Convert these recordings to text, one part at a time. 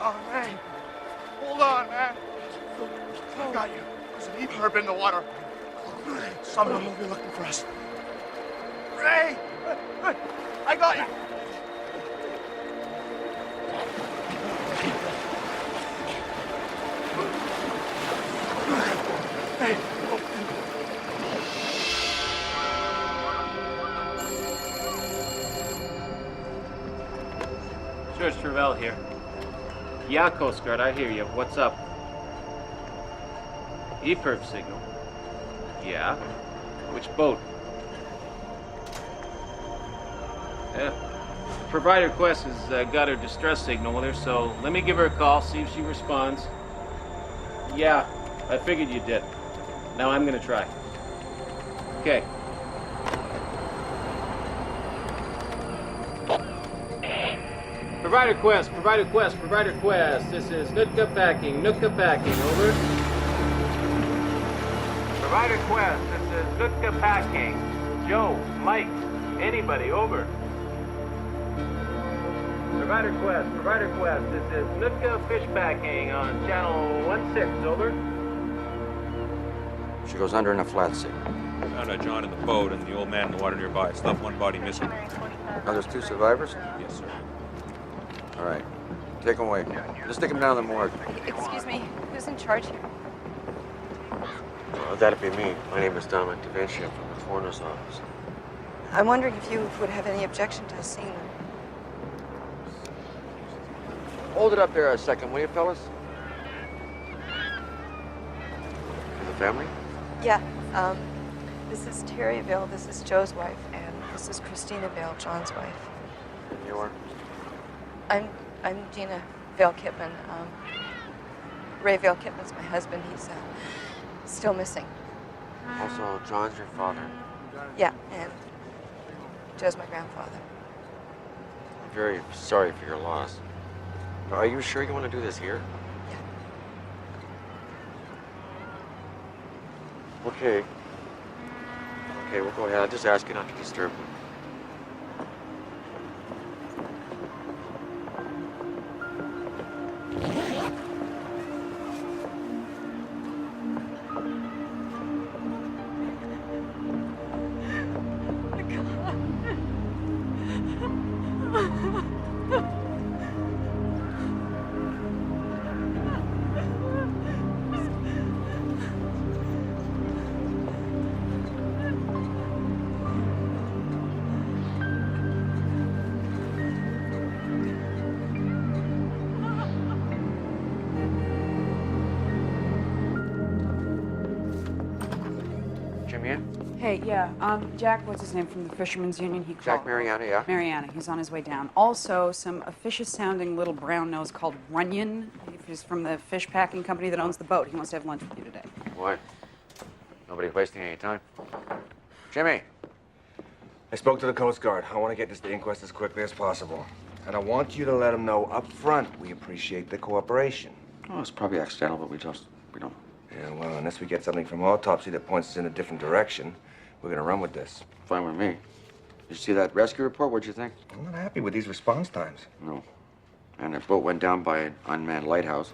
Oh, Ray. Hold on, man. I got you. There's an E-perp in the water. Someone will be looking for us. Ray! I got you. Hey. George Travell here. Yeah, Coast Guard, I hear you. What's up? E-perf signal. Yeah. Which boat? Yeah. Provider Quest has got her distress signal with her, so let me give her a call, see if she responds. Yeah, I figured you did. Now I'm gonna try. Okay. Provider Quest, Provider Quest, Provider Quest. This is Nootka Packing, Nootka Packing, over. Provider Quest, this is Nootka Packing. Joe, Mike, anybody, over. Provider Quest, this is Nootka Fish Packing on channel 16, over. She goes under in a flat sea. Found John in the boat and the old man in the water nearby. Still have one body missing. Now there's 2 survivors? Yes, sir. All right. Take them away. Just take them down to the morgue. Excuse me, who's in charge here? That'd be me. My name is Dominic Vincis. I'm from the coroner's office. I'm wondering if you would have any objection to us seeing them. Hold it up there a second, will you, fellas? For the family? Yeah, this is Terry Vale, this is Joe's wife, and this is Christina Vale, John's wife. And you are? I'm Gina Vale Kipman. Ray Vale Kipman's my husband. He's still missing. Also, John's your father. Yeah, and Joe's my grandfather. I'm very sorry for your loss. Are you sure you want to do this here? Yeah. Okay. Okay, we'll go ahead. I'll just ask you not to disturb them. Hey, yeah, Jack, what's his name, from the Fishermen's Union? He called. Jack Mariana, yeah? Mariana, he's on his way down. Also, some officious-sounding little brown nose called Runyon. He's from the fish packing company that owns the boat. He wants to have lunch with you today. What? Nobody's wasting any time. Jimmy! I spoke to the Coast Guard. I want to get this to inquest as quickly as possible. And I want you to let them know up front we appreciate the cooperation. Oh, it's probably accidental, but we don't. Yeah, well, unless we get something from autopsy that points us in a different direction, we're gonna run with this. Fine with me. Did you see that rescue report? What'd you think? I'm not happy with these response times. No. And the boat went down by an unmanned lighthouse.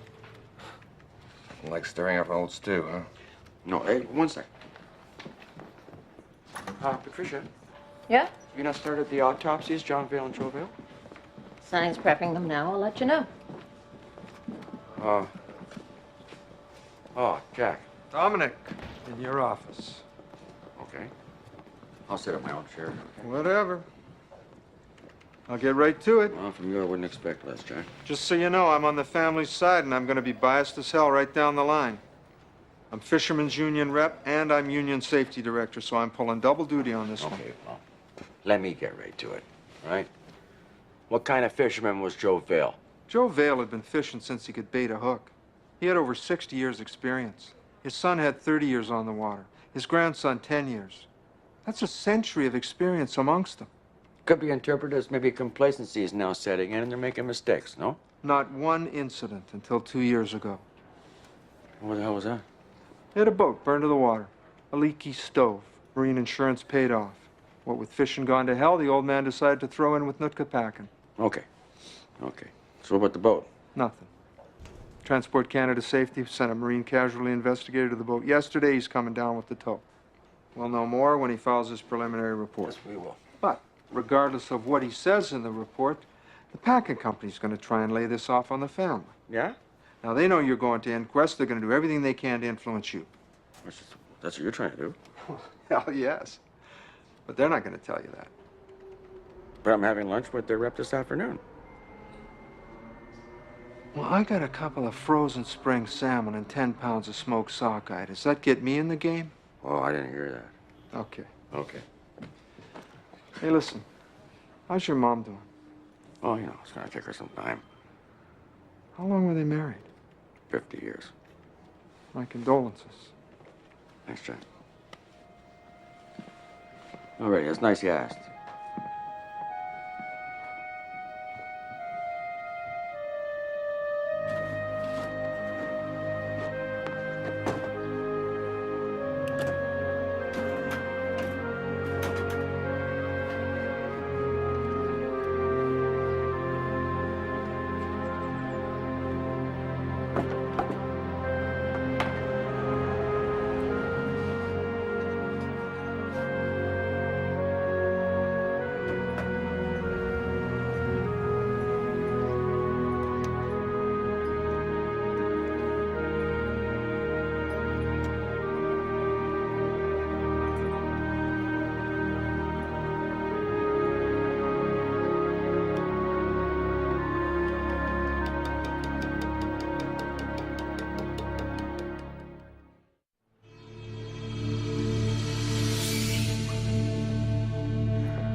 Like stirring up an old stew, huh? No, hey, one sec. Patricia, Yeah? you not started the autopsies, John Vale and Joe Vale? Sign's prepping them now. I'll let you know. Oh, Jack. Dominic, in your office. Okay. I'll sit in my own chair. Okay. Whatever. I'll get right to it. Well, from you, I wouldn't expect less, Jack. Just so you know, I'm on the family side, and I'm going to be biased as hell right down the line. I'm Fishermen's Union rep, and I'm Union Safety Director, so I'm pulling double duty on this one. Okay, well, let me get right to it, all right? What kind of fisherman was Joe Vale? Joe Vale had been fishing since he could bait a hook. He had over 60 years' experience. His son had 30 years on the water. His grandson, 10 years. That's a century of experience amongst them. Could be interpreted as maybe complacency is now setting in and they're making mistakes, no? Not one incident until 2 years ago. What the hell was that? They had a boat burned to the water. A leaky stove. Marine insurance paid off. What with fishing gone to hell, the old man decided to throw in with Nootka Packing. Okay. Okay. So what about the boat? Nothing. Transport Canada Safety sent a marine casualty investigator to the boat yesterday. He's coming down with the tow. We'll know more when he files his preliminary report. Yes, we will. But regardless of what he says in the report, the packing company's going to try and lay this off on the family. Yeah? Now, they know you're going to inquest. They're going to do everything they can to influence you. That's what you're trying to do. Hell, yes. But they're not going to tell you that. But I'm having lunch with their rep this afternoon. Well, I got a couple of frozen spring salmon and 10 pounds of smoked sockeye. Does that get me in the game? Oh, I didn't hear that. Okay. Okay. Hey, listen. How's your mom doing? Oh, you know, it's gonna take her some time. How long were they married? 50 years. My condolences. Thanks, Jack. All right, it's nice you asked.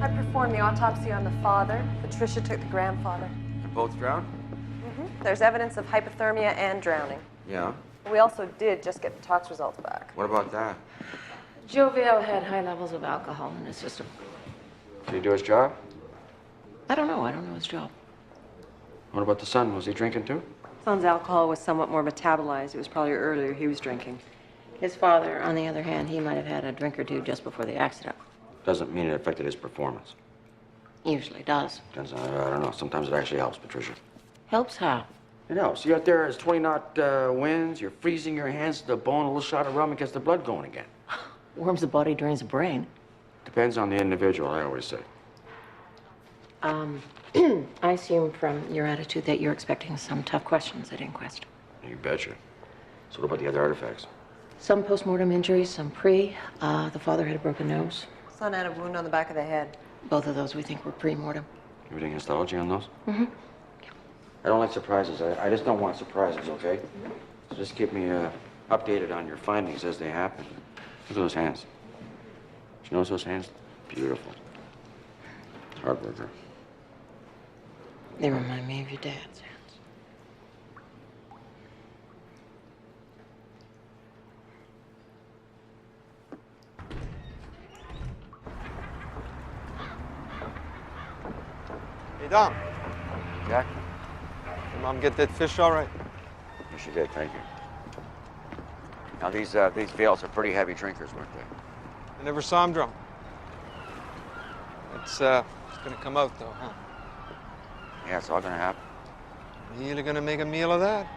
I performed the autopsy on the father. Patricia took the grandfather. They're both drowned? There's evidence of hypothermia and drowning. Yeah. We also did just get the tox results back. What about that? Jovial had high levels of alcohol in his system. Did he do his job? I don't know his job. What about the son? Was he drinking too? Son's alcohol was somewhat more metabolized. It was probably earlier he was drinking. His father, on the other hand, he might have had a drink or two just before the accident. Doesn't mean it affected his performance. Usually does. I don't know. Sometimes it actually helps, Patricia. Helps how? It helps. You're out there, it's 20-knot winds. You're freezing your hands to the bone. A little shot of rum and gets the blood going again. Warms the body, drains the brain. Depends on the individual, I always say. I assume from your attitude that you're expecting some tough questions at inquest. You betcha. So what about the other artifacts? Some post-mortem injuries, some pre. The father had a broken nose. Son had a wound on the back of the head. Both of those we think were pre-mortem. You doing histology on those? Mm-hmm. I don't like surprises. I just don't want surprises, okay? So just keep me updated on your findings as they happen. Look at those hands. Did you notice those hands? Beautiful. Hard worker. They remind me of your dad's hands. Hey, Dom. Jack? Did Mom get that fish all right? Yes, she did. Thank you. Now, these Vales are pretty heavy drinkers, weren't they? I never saw him drunk. It's gonna come out, though, huh? Yeah, it's all gonna happen. You really gonna make a meal of that?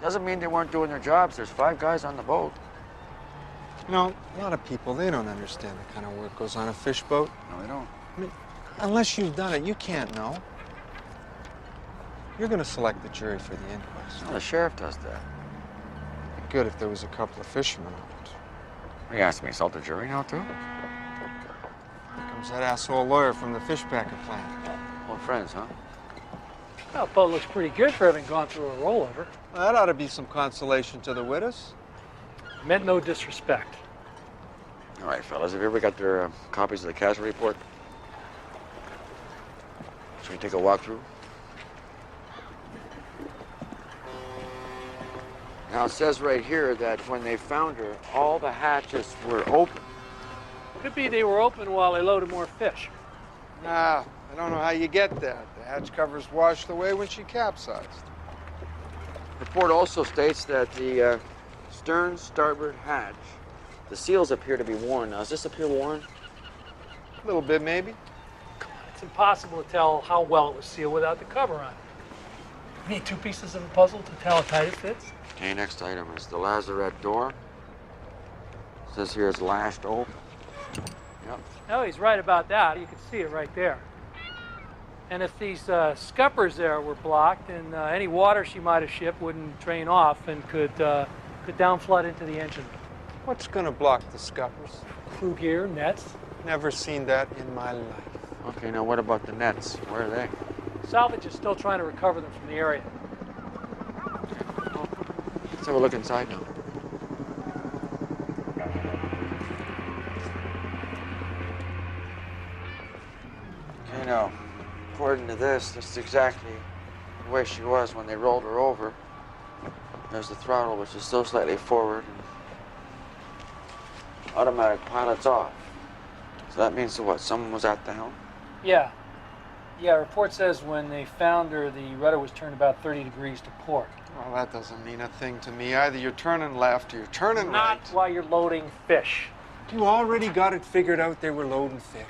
Doesn't mean they weren't doing their jobs. There's 5 guys on the boat. You know, a lot of people, they don't understand the kind of work goes on a fish boat. No, they don't. I mean, unless you've done it, you can't know. You're gonna select the jury for the inquest. Well, the sheriff does that. It'd be good if there was a couple of fishermen on it. Are you asking me to insult the jury now, too? Here comes that asshole lawyer from the fish packing plant. Old friends, huh? Well, boat looks pretty good for having gone through a rollover. Well, that ought to be some consolation to the widows. Meant no disrespect. All right, fellas, have you ever got their copies of the casualty report? Should we take a walk through? Now, it says right here that when they found her, all the hatches were open. Could be they were open while they loaded more fish. Nah, I don't know how you get that. The hatch covers washed away when she capsized. The report also states that the stern starboard hatch, the seals appear to be worn. Now, does this appear worn? A little bit, maybe. It's impossible to tell how well it was sealed without the cover on it. You need two pieces of a puzzle to tell how tight it fits? Okay, next item is the lazarette door. It says here it's lashed open. Yep. No, he's right about that. You can see it right there. And if these scuppers there were blocked, then any water she might have shipped wouldn't drain off and could downflood into the engine. What's going to block the scuppers? Crew gear, nets. Never seen that in my life. Okay, now what about the nets? Where are they? Salvage is still trying to recover them from the area. Let's have a look inside now. Okay, now, according to this is exactly the way she was when they rolled her over. There's the throttle, which is still slightly forward, and automatic pilot's off. So that means what? Someone was at the helm? Yeah. Yeah, report says when they found her, the rudder was turned about 30 degrees to port. Well, that doesn't mean a thing to me. Either you're turning left or you're turning right. Not while you're loading fish. You already got it figured out they were loading fish.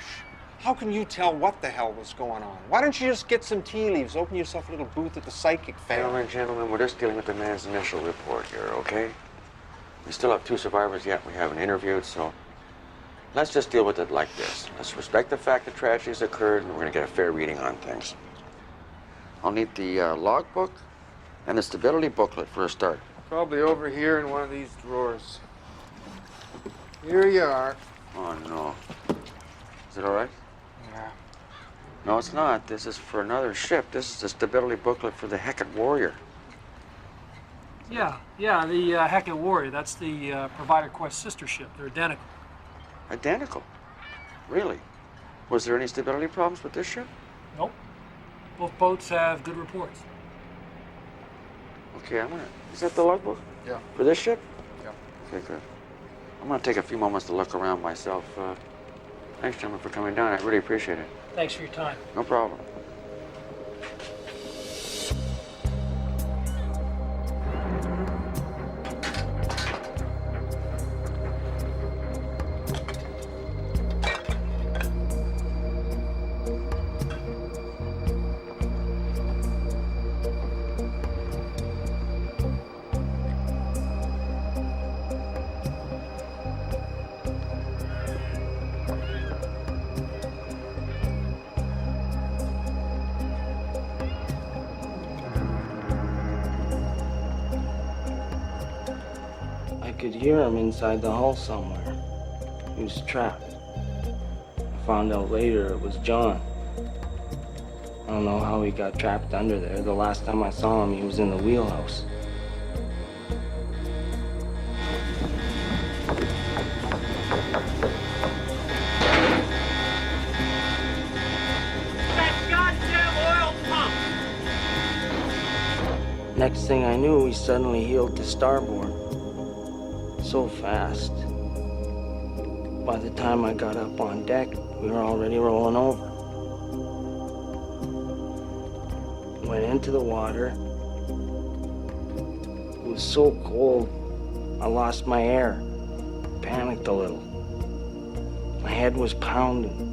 How can you tell what the hell was going on? Why don't you just get some tea leaves, open yourself a little booth at the psychic fair? Gentlemen, we're just dealing with the man's initial report here, okay? We still have 2 survivors yet we haven't interviewed, so let's just deal with it like this. Let's respect the fact that tragedies occurred, and we're going to get a fair reading on things. I'll need the logbook and the stability booklet for a start. Probably over here in one of these drawers. Here you are. Oh, no. Is it all right? Yeah. No, it's not. This is for another ship. This is the stability booklet for the Hecate Warrior. Yeah, the Hecate Warrior. That's the Provider Quest sister ship. They're identical. Identical? Really? Was there any stability problems with this ship? Nope. Both boats have good reports. Okay, is that the logbook? Yeah. For this ship? Yeah. Okay, good. I'm gonna take a few moments to look around myself. Thanks, gentlemen, for coming down. I really appreciate it. Thanks for your time. No problem. I could hear him inside the hull somewhere. He was trapped. I found out later it was John. I don't know how he got trapped under there. The last time I saw him, he was in the wheelhouse. That goddamn oil pump! Next thing I knew, he suddenly heeled to starboard. So fast. By the time I got up on deck, we were already rolling over. Went into the water. It was so cold, I lost my air. Panicked a little. My head was pounding.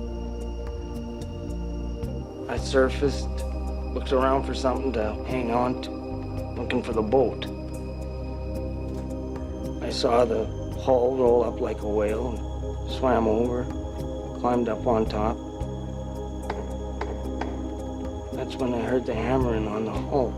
I surfaced, looked around for something to hang on to, looking for the boat. I saw the hull roll up like a whale and swam over, climbed up on top. That's when I heard the hammering on the hull.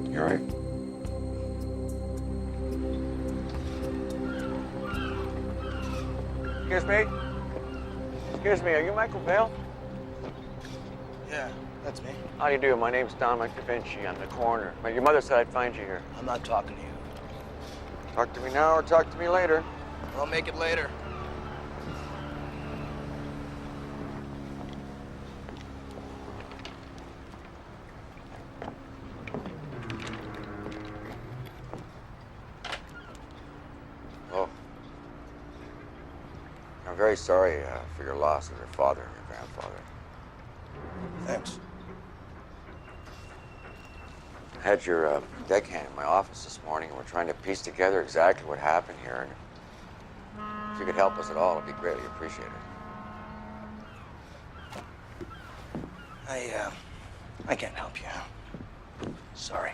You all right? Excuse me? Excuse me, are you Michael Bell? Yeah, that's me. How do you do? My name's Dominic Da Vinci. I'm the coroner. Your mother said I'd find you here. I'm not talking to you. Talk to me now or talk to me later. I'll make it later. very sorry for your loss of your father and your grandfather. Thanks. I had your deckhand in my office this morning, and we're trying to piece together exactly what happened here. And if you could help us at all, it'd be greatly appreciated. I can't help you. Sorry.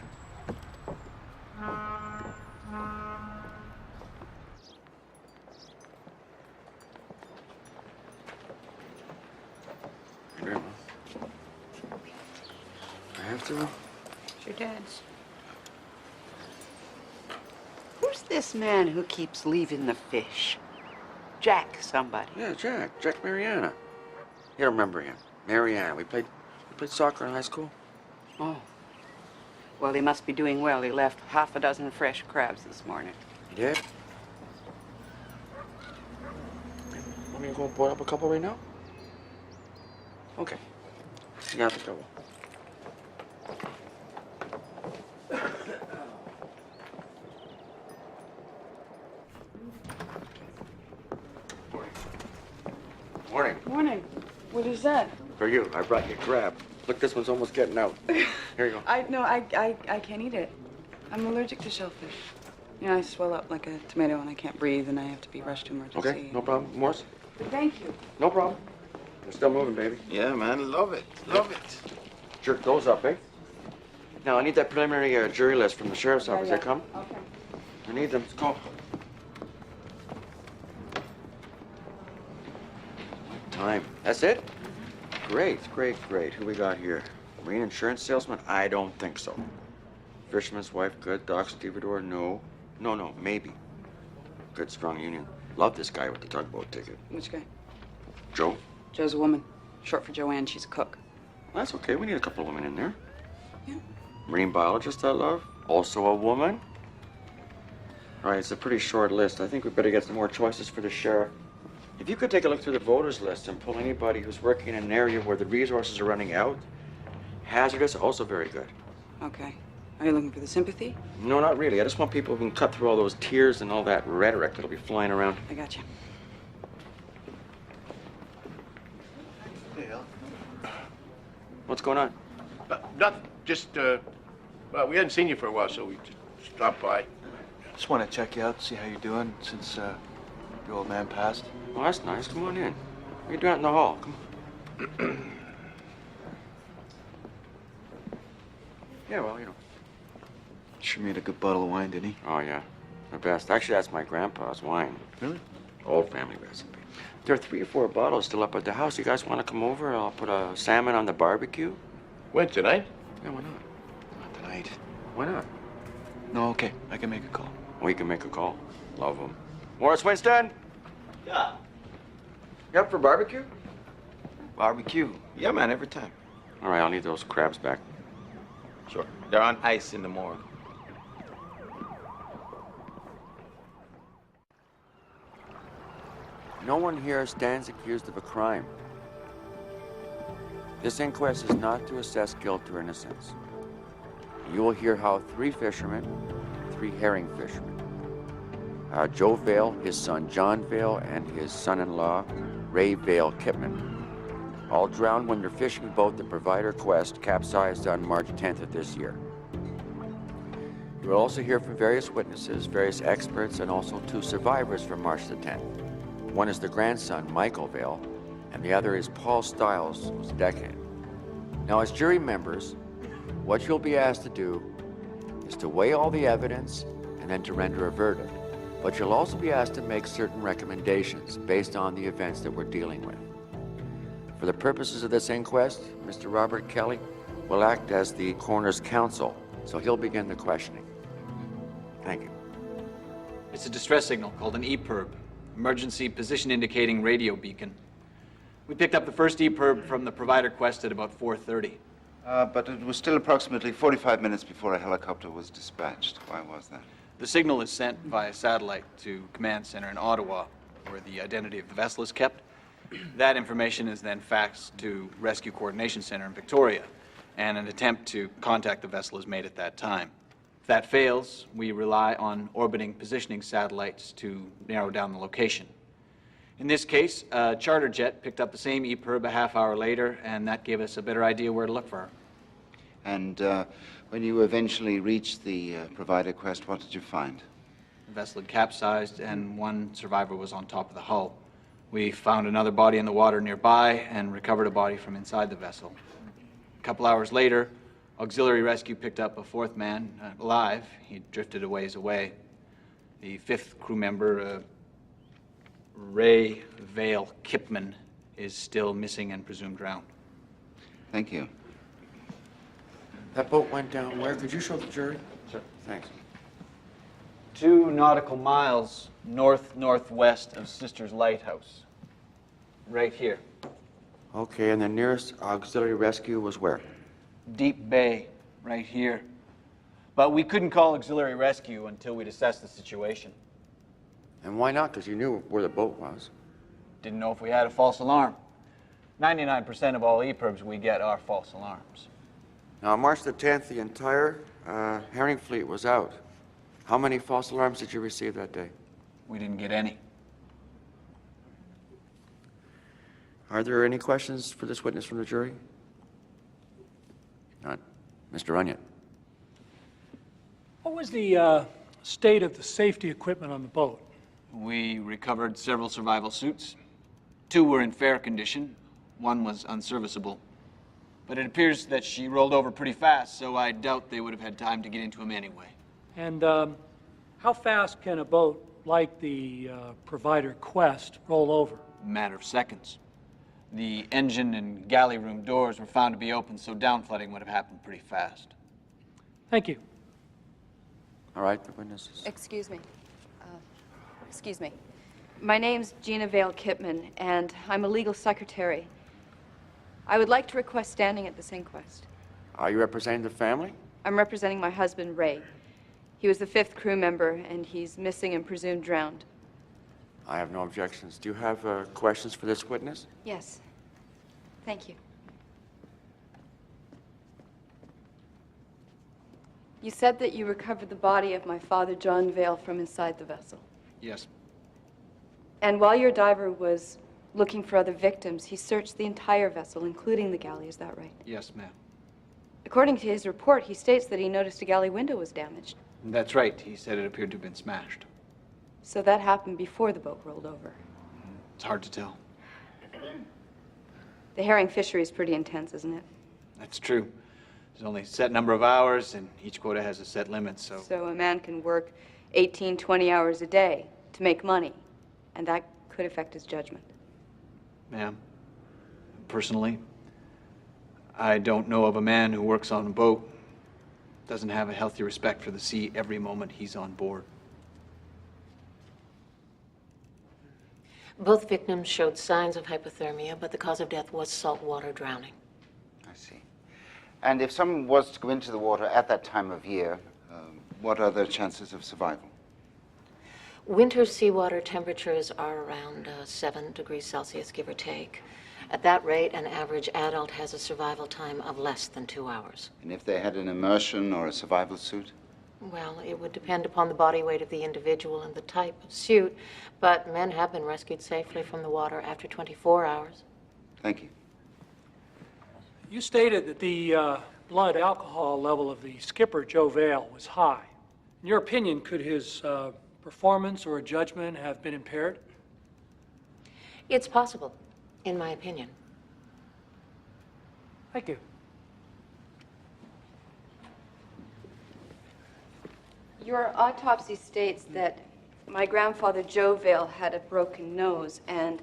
You're doing well. I have to. It's your dad's. Who's this man who keeps leaving the fish? Jack somebody. Yeah, Jack Mariana. You don't remember him. Mariana. We played soccer in high school. Oh. Well, he must be doing well. He left half a dozen fresh crabs this morning. You did? Want me to go boil up a couple right now? Okay. You got the couple. Morning. Morning. What is that? For you, I brought you a crab. Look, this one's almost getting out. Here you go. I can't eat it. I'm allergic to shellfish. You know, I swell up like a tomato and I can't breathe and I have to be rushed to emergency. Okay, no problem. Morris? Thank you. No problem. We're still moving, baby. Yeah, man, love it. Love it. Jerk those up, eh? Now, I need that preliminary jury list from the sheriff's office. Yeah. They come? Okay. I need them. Let's go. Time. That's it? Great. Who we got here? Marine insurance salesman? I don't think so. Fisherman's wife? Good. Dock stevedore? No. No, maybe. Good, strong union. Love this guy with the tugboat ticket. Which guy? Joe? Joe's a woman. Short for Joanne. She's a cook. Well, that's okay. We need a couple of women in there. Yeah. Marine biologist I love. Also a woman. All right, it's a pretty short list. I think we better get some more choices for the sheriff. If you could take a look through the voters list and pull anybody who's working in an area where the resources are running out. Hazardous, also very good. Okay. Are you looking for the sympathy? No, not really. I just want people who can cut through all those tears and all that rhetoric that'll be flying around. I got you. Hey, Al. What's going on? Nothing. Just, well, we hadn't seen you for a while, so we just stopped by. Just want to check you out, see how you're doing since your old man passed. Oh, that's nice. Come on in. What are you doing out in the hall? Come on. Yeah, well, you know. Sure made a good bottle of wine, didn't he? Oh, yeah. The best. Actually, that's my grandpa's wine. Really? Old family recipe. There are 3 or 4 bottles still up at the house. You guys want to come over? I'll put a salmon on the barbecue. When, tonight? Yeah, why not? Not tonight. Why not? No, okay. I can make a call. We can make a call. Love them. Morris Winston? Yeah. You up for barbecue? Barbecue? Yeah, man, every time. All right, I'll need those crabs back. Sure. They're on ice in the morgue. No one here stands accused of a crime. This inquest is not to assess guilt or innocence. You will hear how 3 fishermen, 3 herring fishermen, Joe Vale, his son John Vale, and his son-in-law, Ray Vale Kipman, all drowned when their fishing boat, the Provider Quest, capsized on March 10th of this year. You will also hear from various witnesses, various experts, and also 2 survivors from March the 10th. One is the grandson, Michael Vale, and the other is Paul Stiles, who's a deckhand. Now, as jury members, what you'll be asked to do is to weigh all the evidence and then to render a verdict. But you'll also be asked to make certain recommendations based on the events that we're dealing with. For the purposes of this inquest, Mr. Robert Kelly will act as the coroner's counsel, so he'll begin the questioning. Thank you. It's a distress signal called an EPIRB, Emergency Position Indicating Radio Beacon. We picked up the first EPIRB from the Provider Quest at about 4:30. But it was still approximately 45 minutes before a helicopter was dispatched. Why was that? The signal is sent via satellite to Command Center in Ottawa, where the identity of the vessel is kept. That information is then faxed to Rescue Coordination Center in Victoria, and an attempt to contact the vessel is made at that time. If that fails, we rely on orbiting positioning satellites to narrow down the location. In this case, a charter jet picked up the same EPIRB a half hour later, and that gave us a better idea where to look for her. And when you eventually reached the provider quest, what did you find? The vessel had capsized, and one survivor was on top of the hull. We found another body in the water nearby and recovered a body from inside the vessel. A couple hours later, auxiliary rescue picked up a fourth man alive. He drifted a ways away. The fifth crew member, Ray Vale Kipman, is still missing and presumed drowned. Thank you. That boat went down where? Could you show the jury? Sure. Thanks. 2 nautical miles north-northwest of Sisters Lighthouse. Right here. Okay, and the nearest auxiliary rescue was where? Deep Bay, right here. But we couldn't call auxiliary rescue until we'd assessed the situation. And why not? Because you knew where the boat was. Didn't know if we had a false alarm. 99% of all EPIRBs we get are false alarms. Now, on March the 10th, the entire herring fleet was out. How many false alarms did you receive that day? We didn't get any. Are there any questions for this witness from the jury? None. Mr. Onion. What was the state of the safety equipment on the boat? We recovered several survival suits. 2 were in fair condition. 1 was unserviceable. But it appears that she rolled over pretty fast, so I doubt they would have had time to get into them anyway. And how fast can a boat like the Provider Quest roll over? A matter of seconds. The engine and galley room doors were found to be open, so downflooding would have happened pretty fast. Thank you. All right, the witnesses. Excuse me. Excuse me. My name's Gina Vale Kipman, and I'm a legal secretary. I would like to request standing at this inquest. Are you representing the family? I'm representing my husband, Ray. He was the 5th crew member, and he's missing and presumed drowned. I have no objections. Do you have questions for this witness? Yes. Thank you. You said that you recovered the body of my father, John Vale, from inside the vessel. Yes. And while your diver was looking for other victims, he searched the entire vessel, including the galley. Is that right? Yes, ma'am. According to his report, he states that he noticed a galley window was damaged. That's right. He said it appeared to have been smashed. So that happened before the boat rolled over. It's hard to tell. The herring fishery is pretty intense, isn't it? That's true. There's only a set number of hours, and each quota has a set limit, so... So a man can work 18, 20 hours a day to make money, and that could affect his judgment. Ma'am, personally, I don't know of a man who works on a boat, doesn't have a healthy respect for the sea every moment he's on board. Both victims showed signs of hypothermia, but the cause of death was saltwater drowning. I see. And if someone was to go into the water at that time of year, what are their chances of survival? Winter seawater temperatures are around 7 degrees Celsius, give or take. At that rate, an average adult has a survival time of less than 2 hours. And if they had an immersion or a survival suit? Well, it would depend upon the body weight of the individual and the type of suit, but men have been rescued safely from the water after 24 hours. Thank you. You stated that the blood alcohol level of the skipper, Joe Vale, was high. In your opinion, could his performance or judgment have been impaired? It's possible, in my opinion. Thank you. Your autopsy states that my grandfather, Joe Vale, had a broken nose and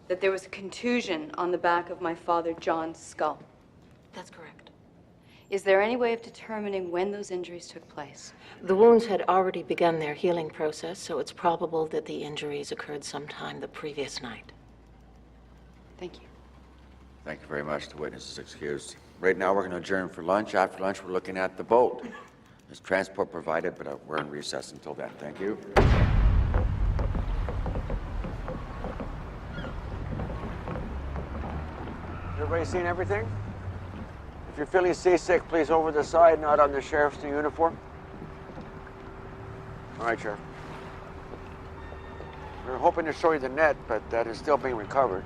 that there was a contusion on the back of my father, John's skull. That's correct. Is there any way of determining when those injuries took place? The wounds had already begun their healing process, so it's probable that the injuries occurred sometime the previous night. Thank you. Thank you very much. The witness is excused. Right now, we're going to adjourn for lunch. After lunch, we're looking at the boat. There's transport provided, but we're in recess until then. Thank you. Everybody seen everything? If you're feeling seasick, please over the side, not on the sheriff's uniform. All right, Sheriff. We were hoping to show you the net, but that is still being recovered.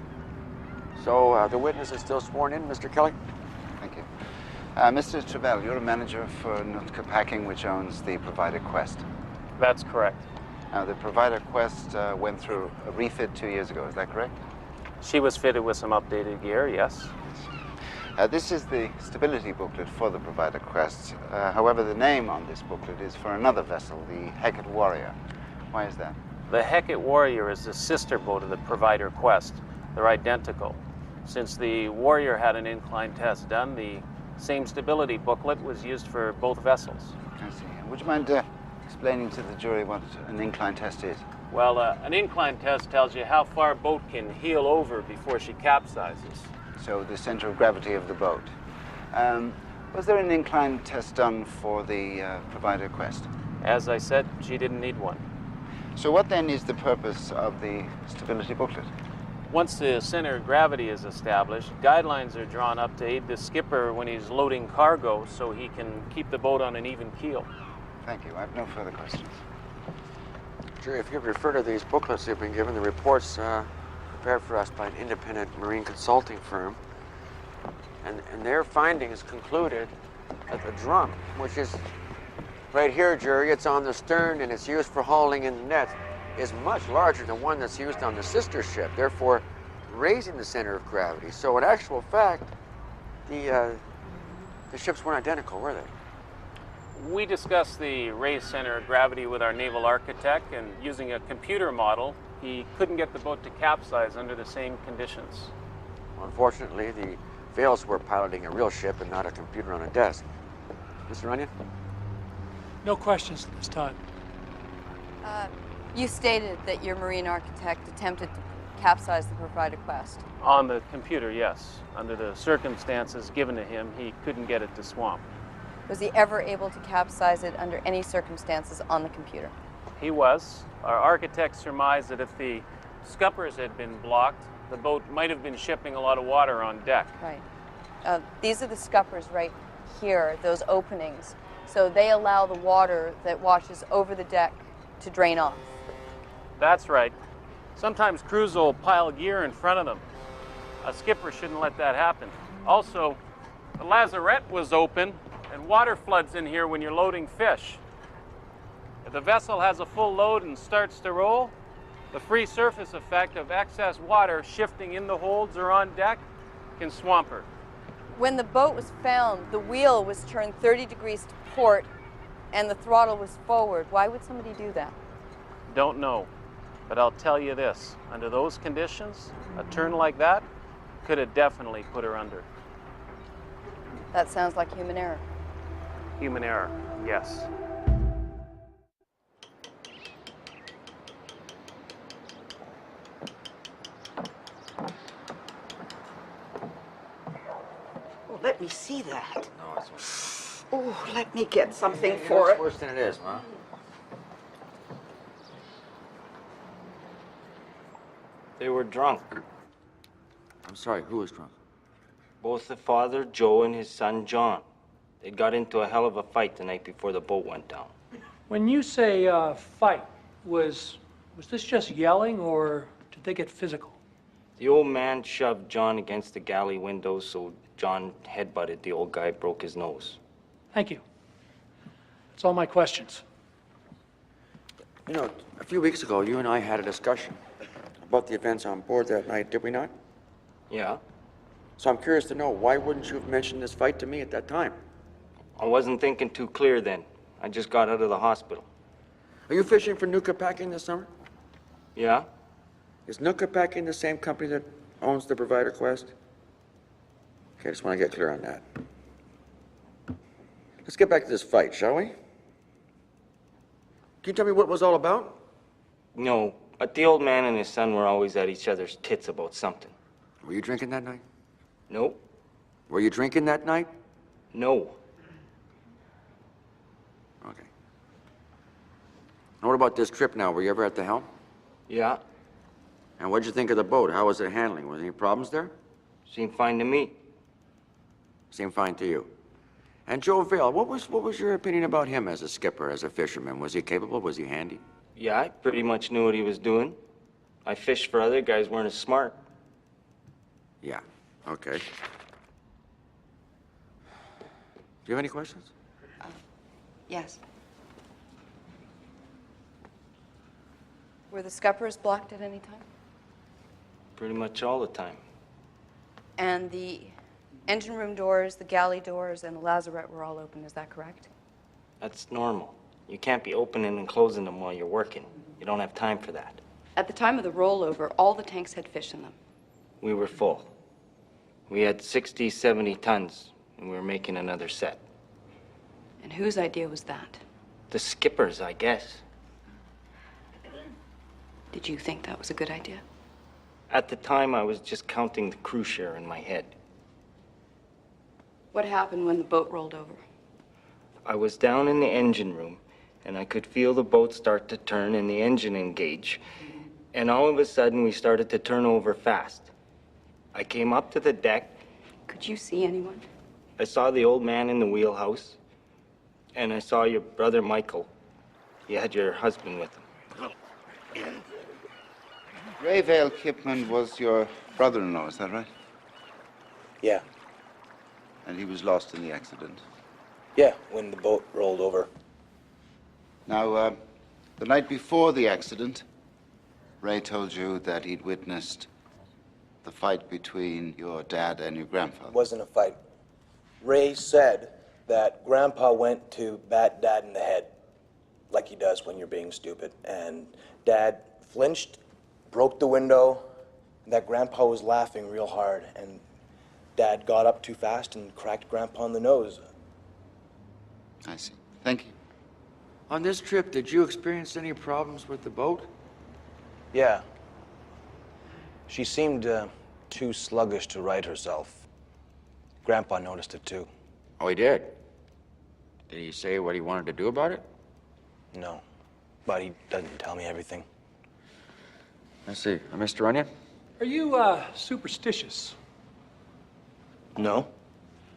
So the witness is still sworn in, Mr. Kelly? Thank you. Mr. Travell, you're a manager for Nootka Packing, which owns the Provider Quest. That's correct. Now, the Provider Quest went through a refit 2 years ago, is that correct? She was fitted with some updated gear, yes. This is the stability booklet for the Provider Quest. However, the name on this booklet is for another vessel, the Hecate Warrior. Why is that? The Hecate Warrior is the sister boat of the Provider Quest. They're identical. Since the Warrior had an incline test done, the same stability booklet was used for both vessels. I see. Would you mind explaining to the jury what an incline test is? Well, an incline test tells you how far a boat can heel over before she capsizes. So the center of gravity of the boat. Was there an incline test done for the Provider Quest? As I said, she didn't need one. So what then is the purpose of the stability booklet? Once the center of gravity is established, guidelines are drawn up to aid the skipper when he's loading cargo so he can keep the boat on an even keel. Thank you. I have no further questions. Sure, if you refer to these booklets you've been given, the reports prepared for us by an independent marine consulting firm, and their findings concluded that the drum, which is right here, Jerry, it's on the stern and it's used for hauling in the net, is much larger than one that's used on the sister ship, therefore raising the center of gravity. So in actual fact, the ships weren't identical, were they? We discussed the raised center of gravity with our naval architect, and using a computer model, he couldn't get the boat to capsize under the same conditions. Unfortunately, the Vales were piloting a real ship and not a computer on a desk. Mr. Runyon? No questions at this time. You stated that your marine architect attempted to capsize the Provider Quest. On the computer, yes. Under the circumstances given to him, he couldn't get it to swamp. Was he ever able to capsize it under any circumstances on the computer? He was. Our architect surmised that if the scuppers had been blocked, the boat might have been shipping a lot of water on deck. Right. These are the scuppers right here, those openings. So they allow the water that washes over the deck to drain off. That's right. Sometimes crews will pile gear in front of them. A skipper shouldn't let that happen. Also, the lazarette was open, and water floods in here when you're loading fish. If the vessel has a full load and starts to roll, the free surface effect of excess water shifting in the holds or on deck can swamp her. When the boat was found, the wheel was turned 30 degrees to port and the throttle was forward. Why would somebody do that? Don't know, but I'll tell you this. Under those conditions, a turn like that could have definitely put her under. That sounds like human error. Human error, yes. Oh, let me see that. No, it's Oh, let me get something for it. worse than it is, Ma. They were drunk. I'm sorry, who was drunk? Both the father, Joe, and his son, John. They got into a hell of a fight the night before the boat went down. When you say fight, was this just yelling or did they get physical? The old man shoved John against the galley window, so John headbutted the old guy, broke his nose. Thank you. That's all my questions. You know, a few weeks ago, you and I had a discussion about the events on board that night, did we not? Yeah? So I'm curious to know, why wouldn't you have mentioned this fight to me at that time? I wasn't thinking too clear then. I just got out of the hospital. Are you fishing for Nootka Packing this summer? Yeah? Is Nootka Packing the same company that owns the Provider Quest? Okay, I just want to get clear on that. Let's get back to this fight, shall we? Can you tell me what it was all about? No, but the old man and his son were always at each other's tits about something. Were you drinking that night? Nope. Were you drinking that night? No. Okay. And what about this trip now? Were you ever at the helm? Yeah. And what'd you think of the boat? How was it handling? Was there any problems there? Seemed fine to me. Seemed fine to you. And Joe Vale, what was your opinion about him as a skipper, as a fisherman? Was he capable? Was he handy? Yeah, I pretty much knew what he was doing. I fished for other guys weren't as smart. Yeah, okay. Do you have any questions? Yes. Were the scuppers blocked at any time? Pretty much all the time. And the engine room doors, the galley doors, and the lazarette were all open, is that correct? That's normal. You can't be opening and closing them while you're working. You don't have time for that. At the time of the rollover, all the tanks had fish in them. We were full. We had 60, 70 tons, and we were making another set. And whose idea was that? The skipper's, I guess. Did you think that was a good idea? At the time, I was just counting the crew share in my head. What happened when the boat rolled over? I was down in the engine room, and I could feel the boat start to turn and the engine engage. And all of a sudden, we started to turn over fast. I came up to the deck. Could you see anyone? I saw the old man in the wheelhouse, and I saw your brother Michael. You had your husband with him. Ray Vale Kipman was your brother-in-law, is that right? Yeah. And he was lost in the accident? Yeah, when the boat rolled over. Now, the night before the accident, Ray told you that he'd witnessed the fight between your dad and your grandfather. It wasn't a fight. Ray said that Grandpa went to bat Dad in the head, like he does when you're being stupid. And Dad flinched, broke the window, and that Grandpa was laughing real hard. And Dad got up too fast and cracked Grandpa in the nose. I see. Thank you. On this trip, did you experience any problems with the boat? Yeah. She seemed too sluggish to right herself. Grandpa noticed it too. Oh, he did? Did he say what he wanted to do about it? No, but he doesn't tell me everything. I see. Mr. Onion? Are you superstitious? No.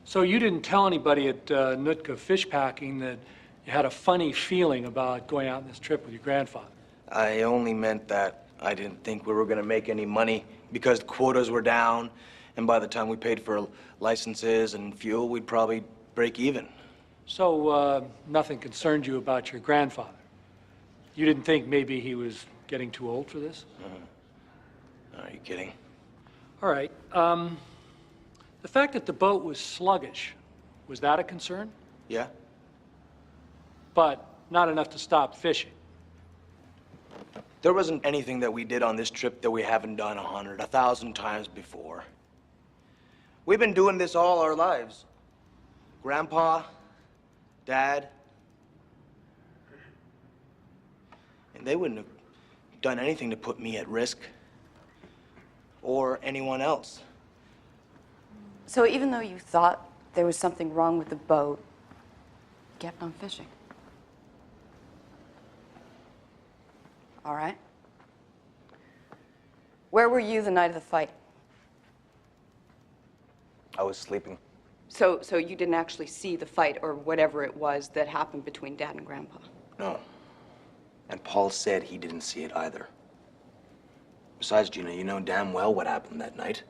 So you didn't tell anybody at Nootka Fish Packing that you had a funny feeling about going out on this trip with your grandfather? I only meant that I didn't think we were going to make any money because the quotas were down, and by the time we paid for licenses and fuel, we'd probably break even. So nothing concerned you about your grandfather? You didn't think maybe he was getting too old for this? Are you kidding? All right. The fact that the boat was sluggish, was that a concern? Yeah. But not enough to stop fishing. There wasn't anything that we did on this trip that we haven't done 100, 1,000 times before. We've been doing this all our lives. Grandpa, Dad. And they wouldn't have done anything to put me at risk. Or anyone else. So even though you thought there was something wrong with the boat, you kept on fishing. All right. Where were you the night of the fight? I was sleeping. So you didn't actually see the fight or whatever it was that happened between Dad and Grandpa? No. And Paul said he didn't see it either. Besides, Gina, you know damn well what happened that night.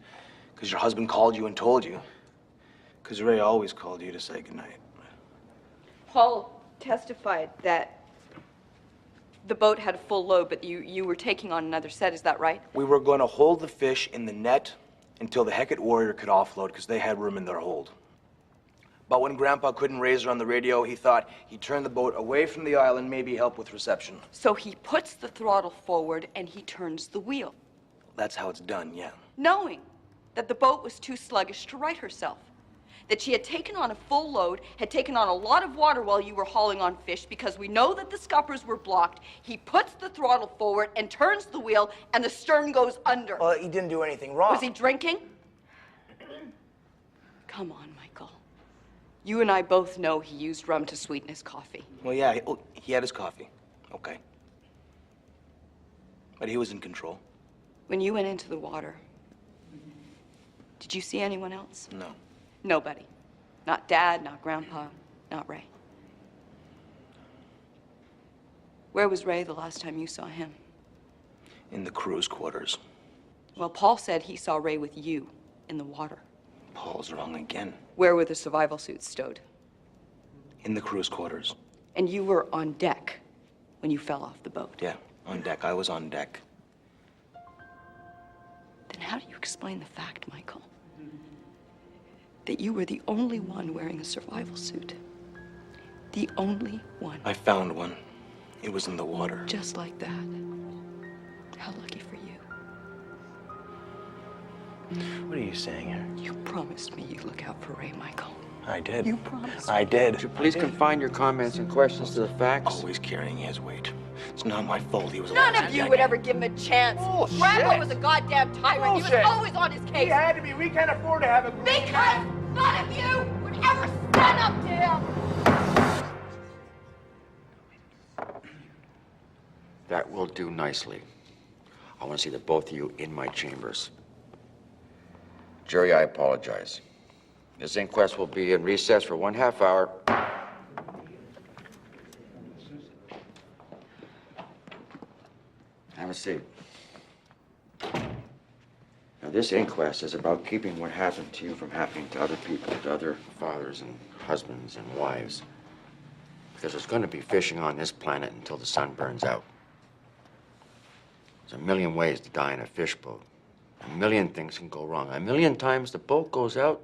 Because your husband called you and told you. Because Ray always called you to say goodnight. Paul testified that the boat had a full load, but you were taking on another set, is that right? We were going to hold the fish in the net until the Hecate Warrior could offload because they had room in their hold. But when Grandpa couldn't raise her on the radio, he thought he'd turn the boat away from the island, maybe help with reception. So he puts the throttle forward and he turns the wheel. That's how it's done, yeah. Knowing that the boat was too sluggish to right herself. That she had taken on a full load, had taken on a lot of water while you were hauling on fish because we know that the scuppers were blocked. He puts the throttle forward and turns the wheel and the stern goes under. Well, he didn't do anything wrong. Was he drinking? Come on, Michael. You and I both know he used rum to sweeten his coffee. Well, yeah, he had his coffee. Okay. But he was in control. When you went into the water, did you see anyone else? No. Nobody. Not Dad, not Grandpa, not Ray. Where was Ray the last time you saw him? In the crew's quarters. Well, Paul said he saw Ray with you in the water. Paul's wrong again. Where were the survival suits stowed? In the crew's quarters. And you were on deck when you fell off the boat. Yeah, on deck. I was on deck. Then how do you explain the fact, Michael, that you were the only one wearing a survival suit? The only one. I found one. It was in the water. Just like that. How lucky for you. What are you saying here? You promised me you'd look out for Ray, Michael. I did. You promised. I did. Would you please confine your comments and questions to the facts? Always carrying his weight. It's not my fault he was None alive. of you would ever give him a chance. Bullshit. Grandpa was a goddamn tyrant. He Bullshit. was always on his case. He had to be. We can't afford to have a green Because man. none of you would ever stand up to him. That will do nicely. I want to see the both of you in my chambers. Jerry, I apologize. This inquest will be in recess for 1/2 hour. Have a seat. Now, this inquest is about keeping what happened to you from happening to other people, to other fathers and husbands and wives. Because there's going to be fishing on this planet until the sun burns out. There's a million ways to die in a fish boat. A million things can go wrong. A million times the boat goes out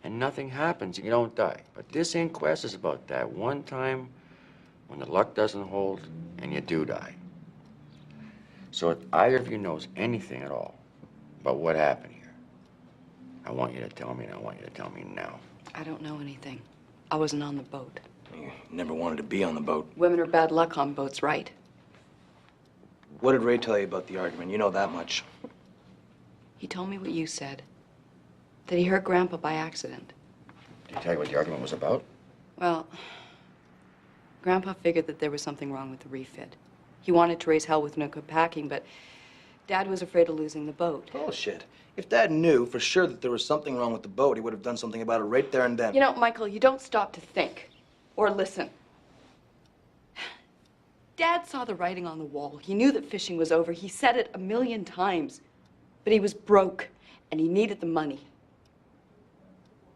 and nothing happens and you don't die. But this inquest is about that one time when the luck doesn't hold and you do die. So if either of you knows anything at all about what happened here, I want you to tell me, and I want you to tell me now. I don't know anything. I wasn't on the boat. You never wanted to be on the boat. Women are bad luck on boats, right? What did Ray tell you about the argument? You know that much. He told me what you said. That he hurt Grandpa by accident. Did he tell you what the argument was about? Well, Grandpa figured that there was something wrong with the refit. He wanted to raise hell with no good packing, but Dad was afraid of losing the boat. Bullshit. If Dad knew for sure that there was something wrong with the boat, he would have done something about it right there and then. You know, Michael, you don't stop to think or listen. Dad saw the writing on the wall. He knew that fishing was over. He said it 1,000,000 times. But he was broke, and he needed the money.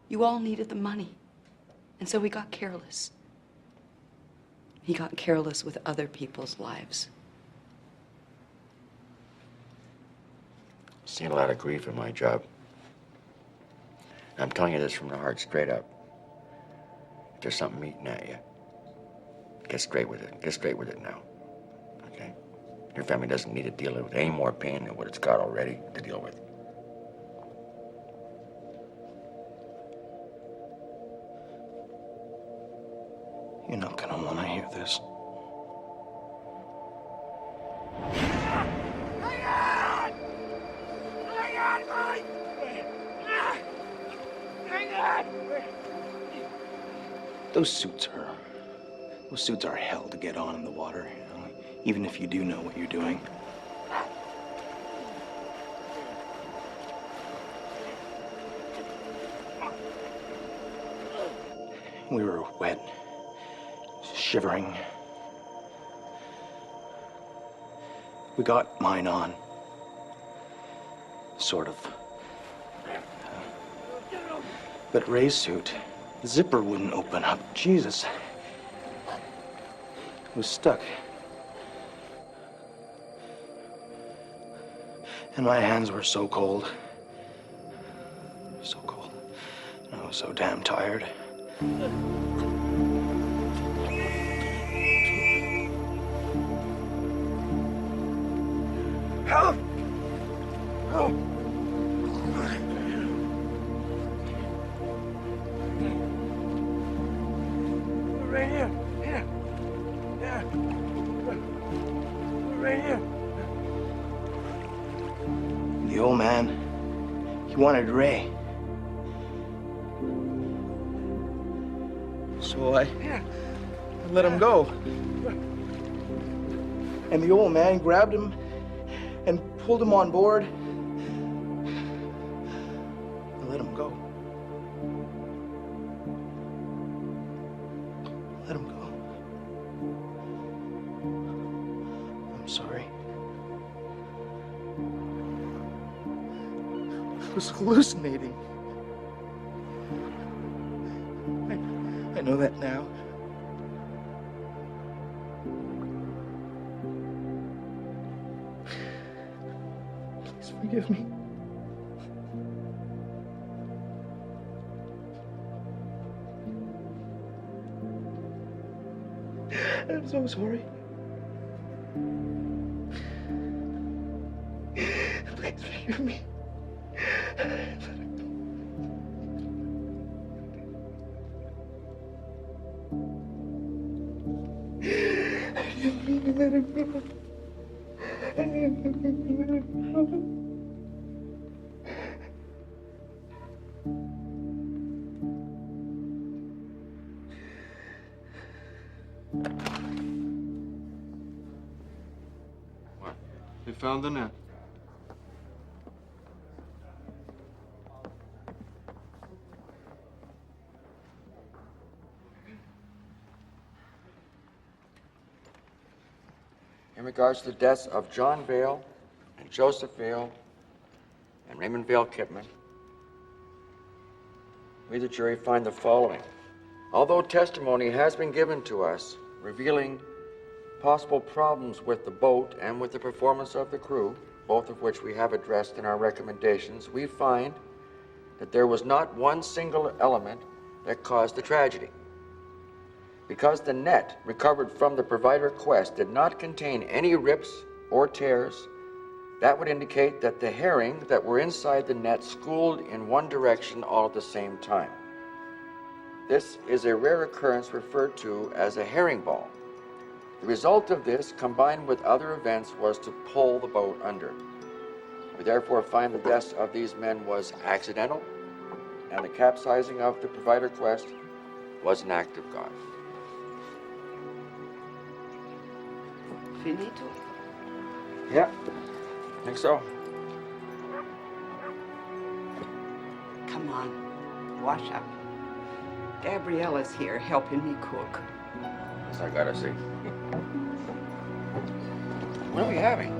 You all needed the money. And so he got careless. He got careless with other people's lives. I've seen a lot of grief in my job. I'm telling you this from the heart, straight up. If there's something eating at you, get straight with it. Get straight with it now. Okay? Your family doesn't need to deal with any more pain than what it's got already to deal with. You're not gonna want to hear this. Those suits are hell to get on in the water, you know, even if you do know what you're doing. We were wet, shivering. We got mine on. Sort of. But Ray's suit, the zipper wouldn't open up. Jesus. It was stuck. And my hands were so cold. So cold. And I was so damn tired. Help! Help! Right here. Here. Yeah. Right here. The old man, he wanted Ray. So I let him go. And the old man grabbed him and pulled him on board and let him go. Let him go. I'm sorry. was hallucinating. I know that now. Please forgive me. I'm so sorry. Please forgive me. I didn't mean to let him go. I didn't mean to let him go. They found the net. In regards to the deaths of John Vale and Joseph Vale and Raymond Vale Kipman, we, the jury, find the following. Although testimony has been given to us revealing possible problems with the boat and with the performance of the crew, both of which we have addressed in our recommendations, we find that there was not one single element that caused the tragedy. Because the net recovered from the Provider Quest did not contain any rips or tears, that would indicate that the herring that were inside the net schooled in one direction all at the same time. This is a rare occurrence referred to as a herring ball. The result of this, combined with other events, was to pull the boat under. We therefore find the deaths of these men was accidental, and the capsizing of the Provider Quest was an act of God. Finito? Yeah, I think so. Come on, wash up. Gabriella's here helping me cook. Yes, I gotta see. What are we having?